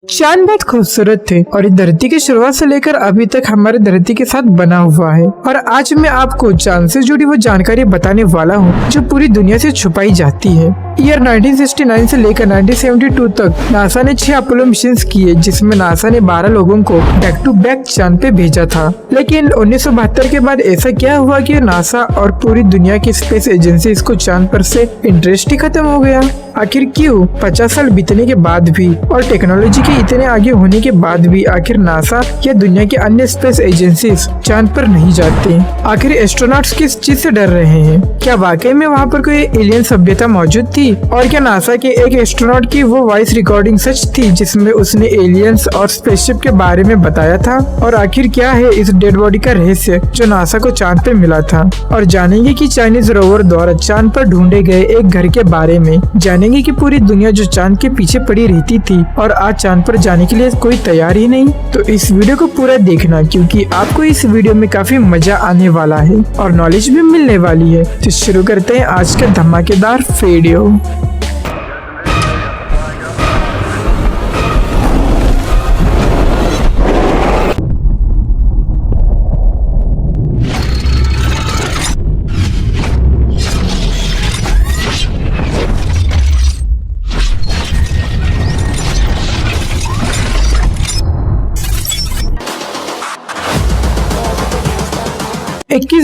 चांद बहुत खूबसूरत थे और इस धरती की शुरुआत से लेकर अभी तक हमारे धरती के साथ बना हुआ है। और आज मैं आपको चांद से जुड़ी वो जानकारी बताने वाला हूँ जो पूरी दुनिया से छुपाई जाती है। ईयर 1969 से लेकर 1972 तक नासा ने 6 अपोलो मिशन किए, जिसमें नासा ने 12 लोगों को बैक टू बैक चांद पे भेजा था। लेकिन 1972 के बाद ऐसा क्या हुआ कि नासा और पूरी दुनिया की स्पेस एजेंसी को चांद पर से इंटरेस्ट ही खत्म हो गया। आखिर क्यों? 50 साल बीतने के बाद भी और टेक्नोलॉजी के इतने आगे होने के बाद भी आखिर नासा या दुनिया की अन्य स्पेस एजेंसीज चांद पर नहीं जाते। आखिर एस्ट्रोनॉट्स किस चीज से डर रहे हैं? क्या वाकई में वहाँ पर कोई एलियन सभ्यता मौजूद थी? और क्या नासा के एक एस्ट्रोनॉट की वो वॉइस रिकॉर्डिंग सच थी जिसमें उसने एलियंस और स्पेसशिप के बारे में बताया था? और आखिर क्या है इस डेड बॉडी का रहस्य जो नासा को चांद पे मिला था? और जानेंगे कि चाइनीज रोवर द्वारा चांद पर ढूंढे गए एक घर के बारे में। जानेंगे कि पूरी दुनिया जो चांद के पीछे पड़ी रहती थी और आज चांद पर जाने के लिए कोई तैयार ही नहीं। तो इस वीडियो को पूरा देखना, क्योंकि आपको इस वीडियो में काफी मजा आने वाला है और नॉलेज भी मिलने वाली है। तो शुरू करते हैं आज का धमाकेदार वीडियो।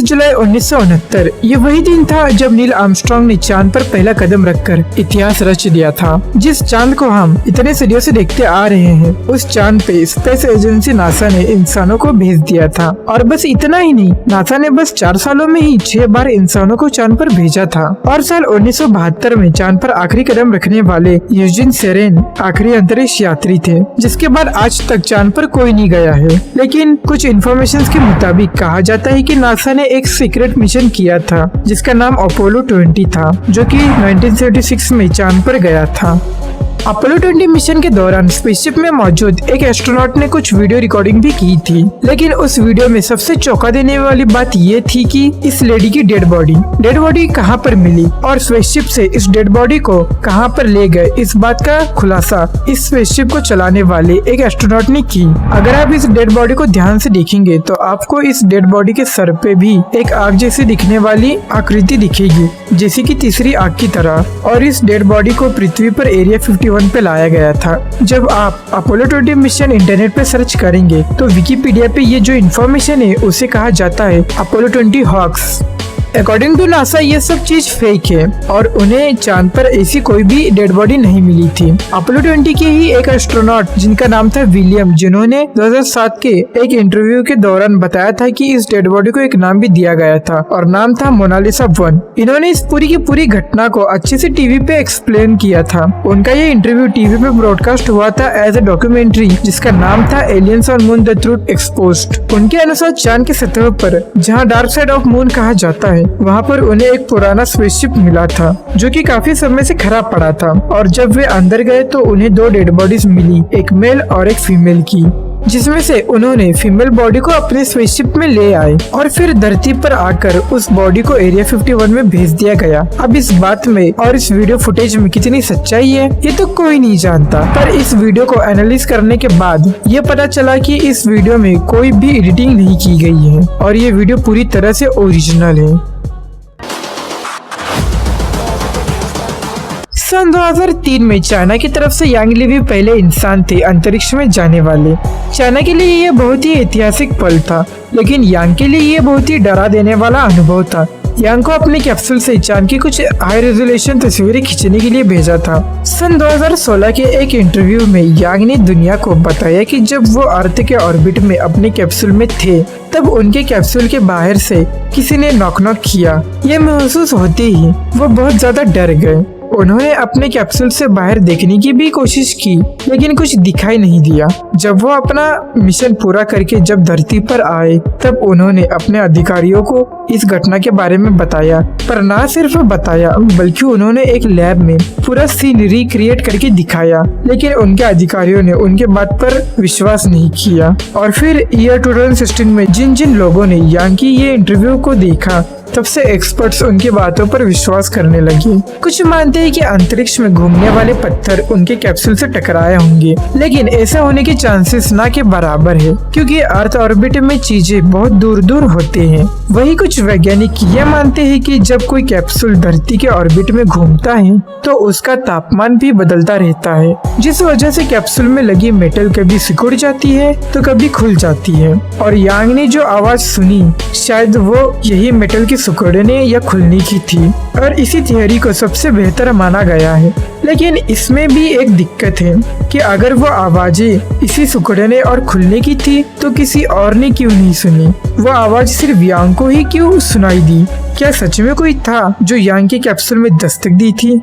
जुलाई 1969 ये वही दिन था जब नील आर्मस्ट्रांग ने चांद पर पहला कदम रखकर इतिहास रच दिया था। जिस चांद को हम इतने सदियों से देखते आ रहे हैं, उस चांद पे स्पेस एजेंसी नासा ने इंसानों को भेज दिया था। और बस इतना ही नहीं, नासा ने बस 4 सालों में ही 6 बार इंसानों को चांद पर भेजा था। और साल 1972 में चांद पर आखिरी कदम रखने वाले यूजिन सेरेन आखिरी अंतरिक्ष यात्री थे, जिसके बाद आज तक चांद पर कोई नहीं गया है। लेकिन कुछ इन्फॉर्मेशन के मुताबिक कहा जाता है कि नासा ने एक सीक्रेट मिशन किया था जिसका नाम अपोलो 20 था, जो कि 1976 में चांद पर गया था। अपोलो 20 मिशन के दौरान स्पेसशिप में मौजूद एक एस्ट्रोनॉट ने कुछ वीडियो रिकॉर्डिंग भी की थी। लेकिन उस वीडियो में सबसे चौंका देने वाली बात ये थी कि इस लेडी की डेड बॉडी कहाँ पर मिली और स्पेसशिप से इस डेड बॉडी को कहाँ पर ले गए, इस बात का खुलासा इस स्पेसशिप को चलाने वाले एक एस्ट्रोनॉट ने की। अगर आप इस डेड बॉडी को ध्यान से देखेंगे तो आपको इस डेड बॉडी के सर पे भी एक आग जैसी दिखने वाली आकृति दिखेगी, जैसे कि तीसरी आग की तरह। और इस डेड बॉडी को पृथ्वी पर एरिया 51 पे लाया गया था। जब आप अपोलो 20 मिशन इंटरनेट पे सर्च करेंगे तो विकिपीडिया पे ये जो इन्फॉर्मेशन है उसे कहा जाता है Apollo 20 hoax. According to NASA ये सब चीज फेक है और उन्हें चांद पर ऐसी कोई भी डेड बॉडी नहीं मिली थी। अपोलो 20 के ही एक एस्ट्रोनॉट जिनका नाम था विलियम, जिन्होंने 2007 के एक इंटरव्यू के दौरान बताया था कि इस डेड बॉडी को एक नाम भी दिया गया था और नाम था मोनालिसा 1। इन्होंने इस पूरी की पूरी घटना को अच्छे से टीवी पे एक्सप्लेन किया था। उनका ये इंटरव्यू टीवी पे ब्रॉडकास्ट हुआ था एज ए डॉक्यूमेंट्री जिसका नाम था aliens on moon the truth exposed. उनके अनुसार चांद की सतह पर, जहाँ डार्क साइड ऑफ मून कहा जाता है, वहाँ पर उन्हें एक पुराना स्पेसशिप मिला था जो कि काफी समय से खराब पड़ा था। और जब वे अंदर गए तो उन्हें 2 डेड बॉडीज मिली, एक मेल और एक फीमेल की, जिसमें से उन्होंने फीमेल बॉडी को अपने स्पेसशिप में ले आए और फिर धरती पर आकर उस बॉडी को एरिया 51 में भेज दिया गया। अब इस बात में और इस वीडियो फुटेज में कितनी सच्चाई है ये तो कोई नहीं जानता, पर इस वीडियो को एनालिसिस करने के बाद ये पता चला कि इस वीडियो में कोई भी एडिटिंग नहीं की गई है और ये वीडियो पूरी तरह से ओरिजिनल है। सन 2003 में चाइना की तरफ से यांग ली पहले इंसान थे अंतरिक्ष में जाने वाले। चाइना के लिए ये बहुत ही ऐतिहासिक पल था, लेकिन यांग के लिए ये बहुत ही डरा देने वाला अनुभव था। यांग को अपने कैप्सूल से चांद की कुछ हाई रेजोल्यूशन तस्वीरें खींचने के लिए भेजा था। सन 2016 के एक इंटरव्यू में यांग ने दुनिया को बताया कि जब वो अर्थ के ऑर्बिट में अपने कैप्सूल में थे तब उनके कैप्सूल के बाहर से किसी ने नॉक किया। ये महसूस होते ही वो बहुत ज्यादा डर गए। उन्होंने अपने कैप्सूल से बाहर देखने की भी कोशिश की, लेकिन कुछ दिखाई नहीं दिया। जब वो अपना मिशन पूरा करके जब धरती पर आए तब उन्होंने अपने अधिकारियों को इस घटना के बारे में बताया, पर ना सिर्फ बताया बल्कि उन्होंने एक लैब में पूरा सीन रिक्रिएट करके दिखाया। लेकिन उनके अधिकारियों ने उनके बात पर विश्वास नहीं किया। और फिर ईयर 2016 में जिन जिन लोगों ने यांग की ये इंटरव्यू को देखा तब से एक्सपर्ट्स उनकी बातों पर विश्वास करने लगे। कुछ मानते हैं कि अंतरिक्ष में घूमने वाले पत्थर उनके कैप्सूल से टकराए होंगे, लेकिन ऐसा होने के चांसेस ना के बराबर है, क्योंकि अर्थ ऑर्बिट में चीजें बहुत दूर दूर होते हैं। वही कुछ वैज्ञानिक ये मानते हैं कि जब कोई कैप्सूल धरती के ऑर्बिट में घूमता है तो उसका तापमान भी बदलता रहता है, जिस वजह से कैप्सूल में लगी मेटल कभी सिकुड़ जाती है तो कभी खुल जाती है। और यांग ने जो आवाज सुनी शायद वो यही मेटल के सिकुड़ने या खुलने की थी, और इसी थियोरी को सबसे बेहतर माना गया है। लेकिन इसमें भी एक दिक्कत है कि अगर वो आवाजें इसी सिकुड़ने और खुलने की थी तो किसी और ने क्यों नहीं सुनी? वो आवाज सिर्फ यांग को ही क्यों सुनाई दी? क्या सच में कोई था जो यांग के कैप्सूल में दस्तक दी थी?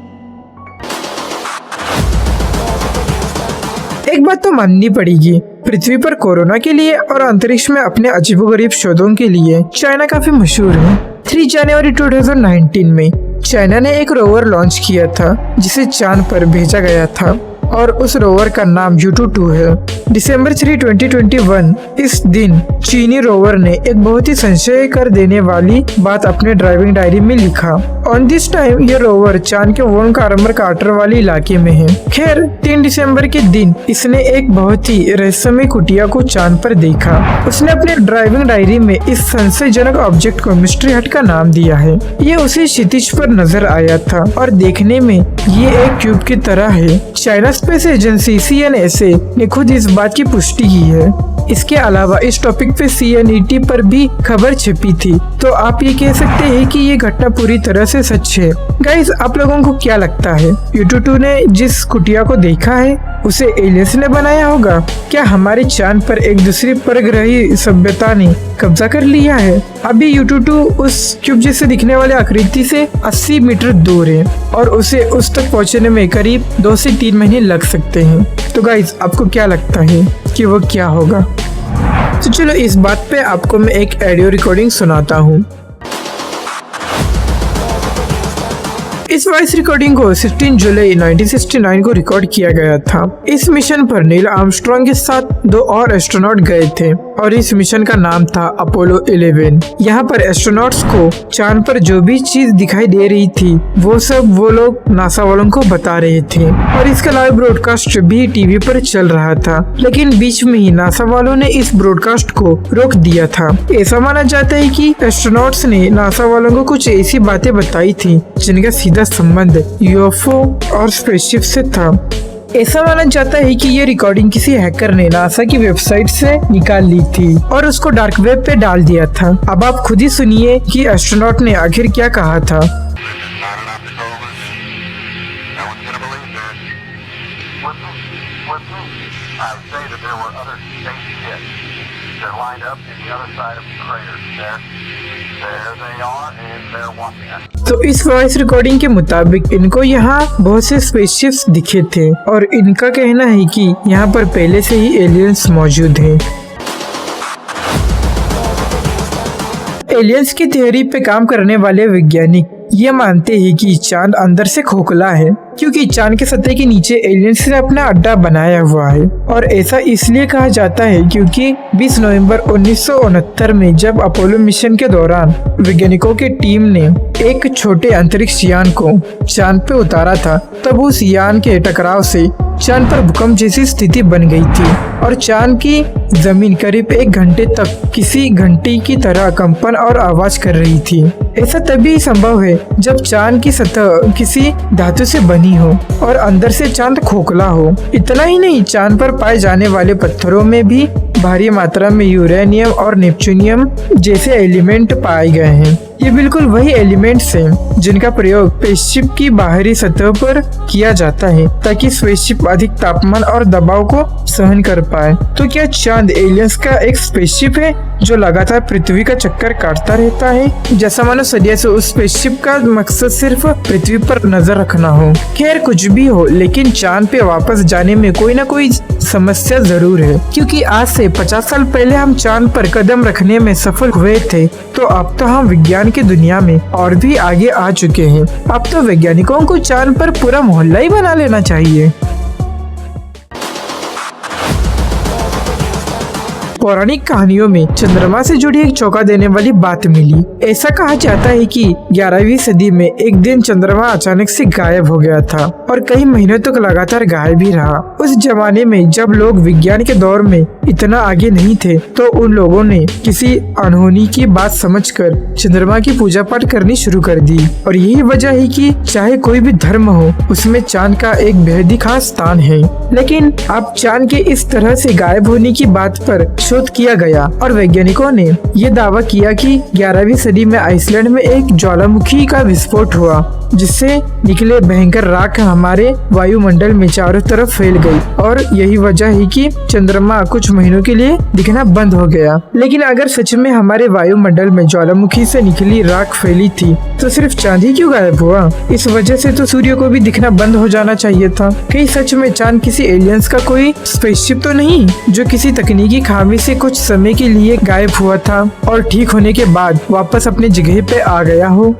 एक बात तो माननी पड़ेगी, पृथ्वी पर कोरोना के लिए और अंतरिक्ष में अपने अजीबोगरीब शोधों के लिए चाइना काफी मशहूर है। 3 जनवरी 2019 में चाइना ने एक रोवर लॉन्च किया था जिसे चांद पर भेजा गया था, और उस रोवर का नाम Yutu-2 है। दिसंबर 3, 2021 इस दिन चीनी रोवर ने एक बहुत ही संशय कर देने वाली बात अपने ड्राइविंग डायरी में लिखा। ऑन दिस टाइम ये रोवर चांद के वोन कार्बर कार्टर वाले इलाके में है। खैर 3 दिसंबर के दिन इसने एक बहुत ही रहस्यमय कुटिया को चांद पर देखा। उसने अपने ड्राइविंग डायरी में इस संशयजनक ऑब्जेक्ट को मिस्ट्री हट का नाम दिया है। ये उसे क्षितिज पर नजर आया था और देखने में ये एक क्यूब की तरह है। चाइना स्पेस एजेंसी CNSA ने खुद इस बात की पुष्टि की है। इसके अलावा इस टॉपिक पे CNET पर भी खबर छपी थी, तो आप ये कह सकते हैं कि ये घटना पूरी तरह से सच है। गाइस, आप लोगों को क्या लगता है, Yutu-2 ने जिस कुटिया को देखा है उसे एलियंस ने बनाया होगा? क्या हमारे चांद पर एक दूसरी परग्रही सभ्यता ने कब्जा कर लिया है? अभी Yutu-2 उस क्यूब जैसे दिखने वाले आकृति से 80 मीटर दूर है और उसे उस तक पहुंचने में करीब 2 से 3 महीने लग सकते हैं। तो गाइस, आपको क्या लगता है कि वो क्या होगा? तो चलो इस बात पे आपको मैं एक ऑडियो रिकॉर्डिंग सुनाता हूँ। इस वॉइस रिकॉर्डिंग को 16 जुलाई 1969 को रिकॉर्ड किया गया था। इस मिशन पर नील आर्मस्ट्रांग के साथ 2 और एस्ट्रोनॉट गए थे और इस मिशन का नाम था अपोलो 11। यहाँ पर एस्ट्रोनॉट्स को चांद पर जो भी चीज दिखाई दे रही थी वो सब वो लोग नासा वालों को बता रहे थे, और इसका लाइव ब्रॉडकास्ट भी टीवी पर चल रहा था। लेकिन बीच में ही नासा वालों ने इस ब्रॉडकास्ट को रोक दिया था। ऐसा माना जाता है कि एस्ट्रोनॉट्स ने नासा वालों को कुछ ऐसी बातें बताई थी जिनका सीधा संबंध UFO और स्पेसशिप से था। ऐसा माना जाता है कि ये रिकॉर्डिंग किसी हैकर ने नासा की वेबसाइट से निकाल ली थी और उसको डार्क वेब पे डाल दिया था। अब आप खुद ही सुनिए कि एस्ट्रोनॉट ने आखिर क्या कहा था। तो इस वॉइस रिकॉर्डिंग के मुताबिक इनको यहाँ बहुत से स्पेसशिप्स दिखे थे और इनका कहना है कि यहाँ पर पहले से ही एलियंस मौजूद हैं। एलियंस की थ्योरी पे काम करने वाले वैज्ञानिक ये मानते हैं कि चांद अंदर से खोखला है, क्योंकि चांद के सतह के नीचे एलियंस ने अपना अड्डा बनाया हुआ है। और ऐसा इसलिए कहा जाता है क्योंकि 20 नवंबर 1969 में जब अपोलो मिशन के दौरान वैज्ञानिकों की टीम ने एक छोटे अंतरिक्ष यान को चांद पे उतारा था, तब उस यान के टकराव से चांद पर भूकंप जैसी स्थिति बन गई थी और चांद की जमीन करीब 1 घंटे तक किसी घंटी की तरह कंपन और आवाज कर रही थी। ऐसा तभी संभव है जब चांद की सतह किसी धातु से बनी हो और अंदर से चांद खोखला हो। इतना ही नहीं, चांद पर पाए जाने वाले पत्थरों में भी भारी मात्रा में यूरेनियम और नेपच्यूनियम जैसे एलिमेंट पाए गए हैं। ये बिल्कुल वही एलिमेंट्स हैं जिनका प्रयोग स्पेसशिप की बाहरी सतह पर किया जाता है ताकि स्पेसशिप अधिक तापमान और दबाव को सहन कर पाए। तो क्या चांद एलियंस का एक स्पेसशिप है जो लगातार पृथ्वी का चक्कर काटता रहता है? जैसा मानो सदियों से उस स्पेसशिप का मकसद सिर्फ पृथ्वी पर नजर रखना हो। खैर कुछ भी हो, लेकिन चांद पे वापस जाने में कोई ना कोई समस्या जरूर है, क्योंकि आज से 50 साल पहले हम चांद पर कदम रखने में सफल हुए थे, तो अब तो हम विज्ञान की दुनिया में और भी आगे आ चुके हैं। अब तो वैज्ञानिकों को चांद पर पूरा मोहल्ला ही बना लेना चाहिए। पौराणिक कहानियों में चंद्रमा से जुड़ी एक चौंका देने वाली बात मिली। ऐसा कहा जाता है कि 11वीं सदी में एक दिन चंद्रमा अचानक से गायब हो गया था और कई महीनों तक लगातार गायब ही रहा। उस जमाने में जब लोग विज्ञान के दौर में इतना आगे नहीं थे, तो उन लोगों ने किसी अनहोनी की बात समझकर चंद्रमा की पूजा पाठ करनी शुरू कर दी। और यही वजह है कि चाहे कोई भी धर्म हो, उसमें चांद का एक बेहद ही खास स्थान है। लेकिन अब चांद के इस तरह से गायब होने की बात पर शोध किया गया और वैज्ञानिकों ने ये दावा किया कि 11वीं सदी में आइसलैंड में एक ज्वालामुखी का विस्फोट हुआ, जिससे निकले भयंकर राख हमारे वायुमंडल में चारों तरफ फैल गई और यही वजह है कि चंद्रमा कुछ महीनों के लिए दिखना बंद हो गया। लेकिन अगर सच में हमारे वायुमंडल में ज्वालामुखी से निकली राख फैली थी, तो सिर्फ चांद ही क्यों गायब हुआ? इस वजह से तो सूर्य को भी दिखना बंद हो जाना चाहिए था। कहीं सच में चांद किसी एलियंस का कोई स्पेसशिप तो नहीं, जो किसी तकनीकी खामी से कुछ समय के लिए गायब हुआ था और ठीक होने के बाद वापस अपनी जगह पे आ गया हो?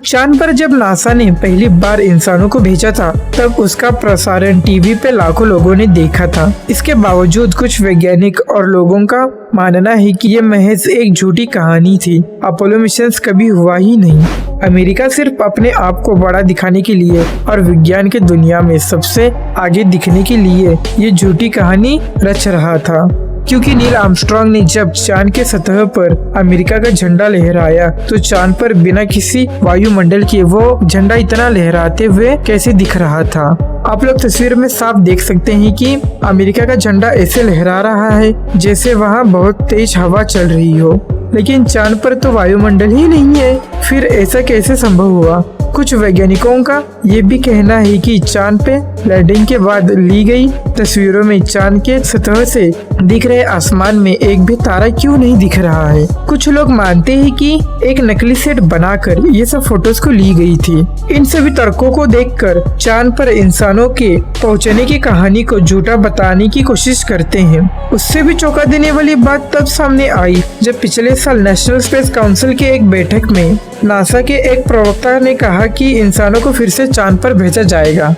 चांद पर जब नासा ने पहली बार इंसानों को भेजा था, तब उसका प्रसारण टीवी पे लाखों लोगों ने देखा था। इसके बावजूद कुछ वैज्ञानिक और लोगों का मानना है कि ये महज एक झूठी कहानी थी। अपोलो मिशन कभी हुआ ही नहीं। अमेरिका सिर्फ अपने आप को बड़ा दिखाने के लिए और विज्ञान की दुनिया में सबसे आगे दिखने के लिए ये झूठी कहानी रच रहा था। क्योंकि नील आर्मस्ट्रांग ने जब चांद के सतह पर अमेरिका का झंडा लहराया, तो चांद पर बिना किसी वायुमंडल के वो झंडा इतना लहराते हुए कैसे दिख रहा था। आप लोग तस्वीर में साफ देख सकते हैं कि अमेरिका का झंडा ऐसे लहरा रहा है जैसे वहाँ बहुत तेज हवा चल रही हो, लेकिन चांद पर तो वायुमंडल ही नहीं है। फिर ऐसा कैसे संभव हुआ? कुछ वैज्ञानिकों का ये भी कहना है कि चांद पे लैंडिंग के बाद ली गई तस्वीरों में चांद के सतह से दिख रहे आसमान में एक भी तारा क्यों नहीं दिख रहा है। कुछ लोग मानते हैं कि एक नकली सेट बनाकर ये सब फोटोज को ली गई थी। इन सभी तर्कों को देखकर चांद पर इंसानों के पहुंचने की कहानी को झूठा बताने की कोशिश करते हैं। उससे भी चौंका देने वाली बात तब सामने आई जब पिछले साल नेशनल स्पेस काउंसिल की एक बैठक में नासा के एक प्रवक्ता ने कहा कि इंसानों को फिर से चांद पर भेजा जाएगा,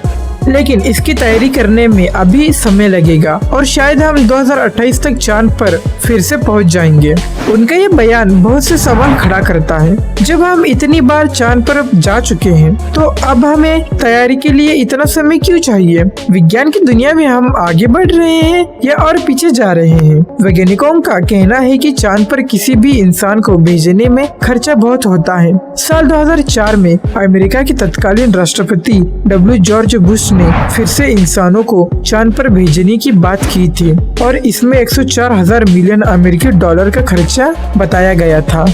लेकिन इसकी तैयारी करने में अभी समय लगेगा और शायद हम 2028 तक चांद पर फिर से पहुंच जाएंगे। उनका ये बयान बहुत से सवाल खड़ा करता है। जब हम इतनी बार चांद पर जा चुके हैं, तो अब हमें तैयारी के लिए इतना समय क्यों चाहिए? विज्ञान की दुनिया में हम आगे बढ़ रहे हैं या और पीछे जा रहे हैं? वैज्ञानिकों का कहना है कि चांद पर किसी भी इंसान को भेजने में खर्चा बहुत होता है। साल 2004 में अमेरिका के तत्कालीन राष्ट्रपति डब्ल्यू जॉर्ज बुश ने फिर से इंसानों को चांद पर भेजने की बात की थी और इसमें 104,000 मिलियन अमेरिकी डॉलर का खर्चा बताया गया था।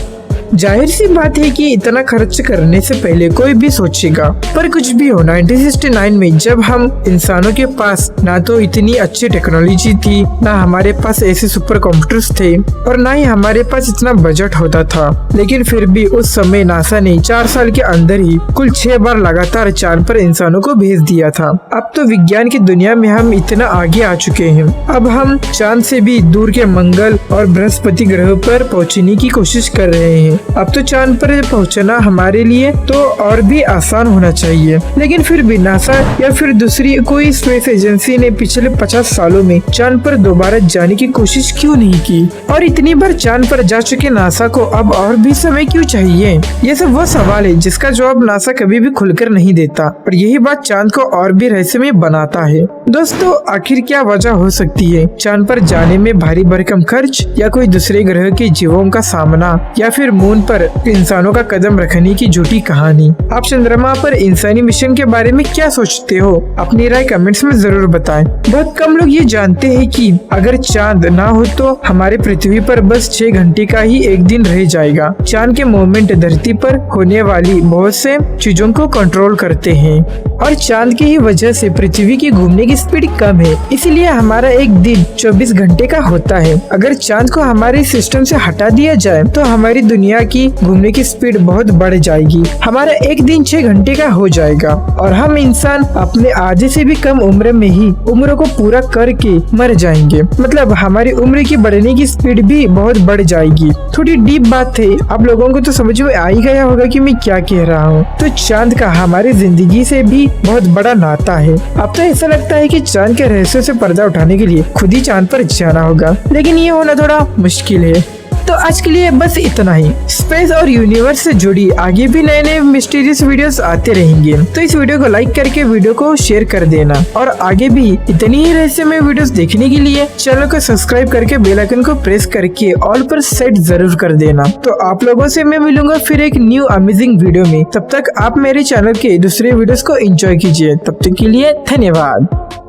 जाहिर सी बात है कि इतना खर्च करने से पहले कोई भी सोचेगा, पर कुछ भी हो, 1969 में जब हम इंसानों के पास ना तो इतनी अच्छी टेक्नोलॉजी थी, ना हमारे पास ऐसे सुपर कंप्यूटर्स थे और ना ही हमारे पास इतना बजट होता था, लेकिन फिर भी उस समय नासा ने 4 साल के अंदर ही कुल 6 बार लगातार चांद पर इंसानों को भेज दिया था। अब तो विज्ञान की दुनिया में हम इतना आगे आ चुके हैं, अब हम चांद से भी दूर के मंगल और बृहस्पति ग्रह पर पहुँचने की कोशिश कर रहे हैं। अब तो चांद पर पहुंचना हमारे लिए तो और भी आसान होना चाहिए, लेकिन फिर भी नासा या फिर दूसरी कोई स्पेस एजेंसी ने पिछले 50 सालों में चांद पर दोबारा जाने की कोशिश क्यों नहीं की? और इतनी बार चांद पर जा चुके नासा को अब और भी समय क्यों चाहिए? ये सब वो सवाल है जिसका जवाब नासा कभी भी खुलकर नहीं देता और यही बात चांद को और भी रहस्यमय बनाता है। दोस्तों, आखिर क्या वजह हो सकती है? चांद पर जाने में भारी भरकम खर्च, या कोई दूसरे ग्रह के जीवों का सामना, या फिर मून पर इंसानों का कदम रखने की झूठी कहानी? आप चंद्रमा पर इंसानी मिशन के बारे में क्या सोचते हो? अपनी राय कमेंट्स में जरूर बताएं। बहुत कम लोग ये जानते हैं कि अगर चांद ना हो तो हमारे पृथ्वी पर बस 6 घंटे का ही एक दिन रह जाएगा। चांद के मूवमेंट धरती पर होने वाली बहुत से चीजों को कंट्रोल करते हैं और चांद की ही वजह से पृथ्वी की घूमने की स्पीड कम है, इसलिए हमारा एक दिन 24 घंटे का होता है। अगर चांद को हमारे सिस्टम से हटा दिया जाए तो हमारी दुनिया दुनिया की घूमने की स्पीड बहुत बढ़ जाएगी। हमारा एक दिन 6 घंटे का हो जाएगा और हम इंसान अपने आधे से भी कम उम्र में ही उम्र को पूरा करके मर जाएंगे। मतलब हमारी उम्र की बढ़ने की स्पीड भी बहुत बढ़ जाएगी। थोड़ी डीप बात है, आप लोगों को तो समझ में आ ही गया होगा कि मैं क्या कह रहा हूँ। तो चांद का हमारी जिंदगी से भी बहुत बड़ा नाता है। अब तो ऐसा लगता है कि चांद के रहस्यों से पर्दा उठाने के लिए खुद ही चांद पर जाना होगा, लेकिन ये होना थोड़ा मुश्किल है। तो आज के लिए बस इतना ही। स्पेस और यूनिवर्स से जुड़ी आगे भी नए नए मिस्टीरियस वीडियोस आते रहेंगे, तो इस वीडियो को लाइक करके वीडियो को शेयर कर देना। और आगे भी इतनी ही रहस्यमय वीडियोस देखने के लिए चैनल को सब्सक्राइब करके बेल आइकन को प्रेस करके ऑल पर सेट जरूर कर देना। तो आप लोगों से मैं मिलूंगा फिर एक न्यू अमेजिंग वीडियो में। तब तक आप मेरे चैनल के दूसरे वीडियोस को एंजॉय कीजिए। तब तक के लिए धन्यवाद।